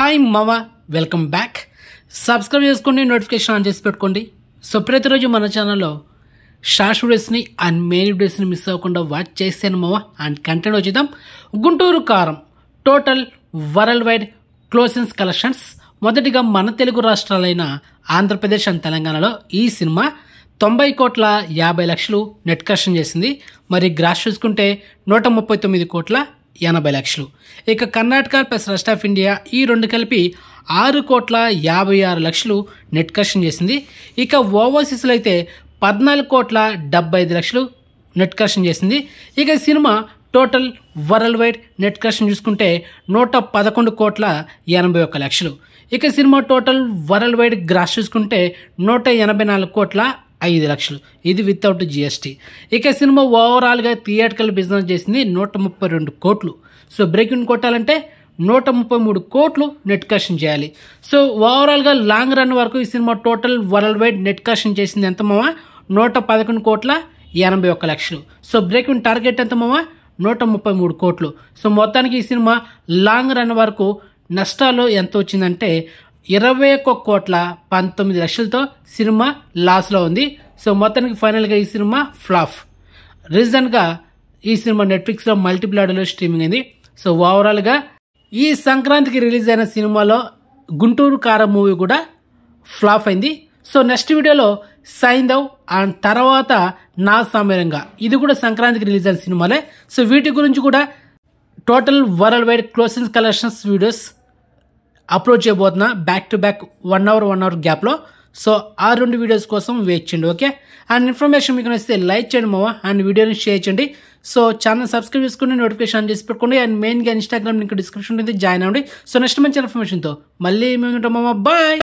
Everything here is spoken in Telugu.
హాయ్ మామ, వెల్కమ్ బ్యాక్. సబ్స్క్రైబ్ చేసుకోండి, నోటిఫికేషన్ ఆన్ చేసి పెట్టుకోండి. సో ప్రతిరోజు మన ఛానల్లో షార్ట్ వీడియోస్ని అండ్ మెయిన్ వీడియోస్ని మిస్ అవ్వకుండా వాచ్ చేసాను మామ. అండ్ కంటెంట్ వచ్చేద్దాం. గుంటూరు కారం total world wide closings collections. మొదటిగా మన తెలుగు రాష్ట్రాలైన ఆంధ్రప్రదేశ్ అండ్ తెలంగాణలో ఈ సినిమా 90,50,00,000 నెట్ కలెక్షన్ చేసింది. మరి గ్రాస్ చూసుకుంటే 139,80,00,000. ఇక Karnataka plus rest of India ఈ రెండు కలిపి 6,56,00,000 నెట్ కలెక్షన్ చేసింది. ఇక ఓవర్సీస్లో అయితే 14,75,00,000 నెట్ కలెక్షన్ చేసింది. ఇక సినిమా total world wide net collection చూసుకుంటే 111,81,00,000. ఇక సినిమా టోటల్ వరల్డ్ వైడ్ గ్రాస్ చూసుకుంటే 184,05,00,000. ఇది వితౌట్ జిఎస్టీ. ఇక సినిమా ఓవరాల్గా థియేటర్కల్ బిజినెస్ చేసింది 132 కోట్లు. సో బ్రేక్ ఇన్ కొట్టాలంటే 133 కోట్లు నెట్ కలెక్షన్ చేయాలి. సో ఓవరాల్గా లాంగ్ రన్ వరకు ఈ సినిమా total world wide net collection చేసింది ఎంత మావా? 111,81,00,000. సో బ్రేక్ ఇన్ టార్గెట్ ఎంత మావా? 133 కోట్లు. సో మొత్తానికి ఈ సినిమా లాంగ్ రన్ వరకు నష్టాలు ఎంత వచ్చిందంటే 21,19,00,000తో సినిమా లాస్లో ఉంది. సో మొత్తానికి ఫైనల్గా ఈ సినిమా ఫ్లాప్. రీజన్గా ఈ సినిమా నెట్ఫ్లిక్స్లో మల్టిపుల్ ఆడియోలో స్ట్రీమింగ్ అయింది. సో ఓవరాల్గా ఈ సంక్రాంతికి రిలీజ్ అయిన సినిమాలో గుంటూరు కారం మూవీ కూడా ఫ్లాప్ అయింది. సో నెక్స్ట్ వీడియోలో సైందవ్ అండ్ తర్వాత నా సామ్యంగా ఇది కూడా సంక్రాంతికి రిలీజ్ అయిన సినిమాలే. సో వీటి గురించి కూడా total world wide closing collections videos upload చేయబోతున్నా బ్యాక్ టు బ్యాక్ 1 అవర్ గ్యాప్లో. సో ఆ రెండు వీడియోస్ కోసం వెయిట్ చేయండి, ఓకే? అండ్ ఇన్ఫర్మేషన్ మీకు నచ్చితే లైక్ చేయండి మావా, అండ్ వీడియోని షేర్ చేయండి. సో ఛానల్ సబ్స్క్రైబ్ చేసుకుని నోటిఫికేషన్ ఆన్ చేసి పెట్టుకోండి. అండ్ మెయిన్గా ఇన్స్టాగ్రామ్ లింక్ డిస్క్రిప్షన్ ఉంది, జాయిన్ అవ్వండి. సో నెక్స్ట్ మంచి ఇన్ఫర్మేషన్తో మళ్ళీ మేము ఉంటాం మామ. బాయ్.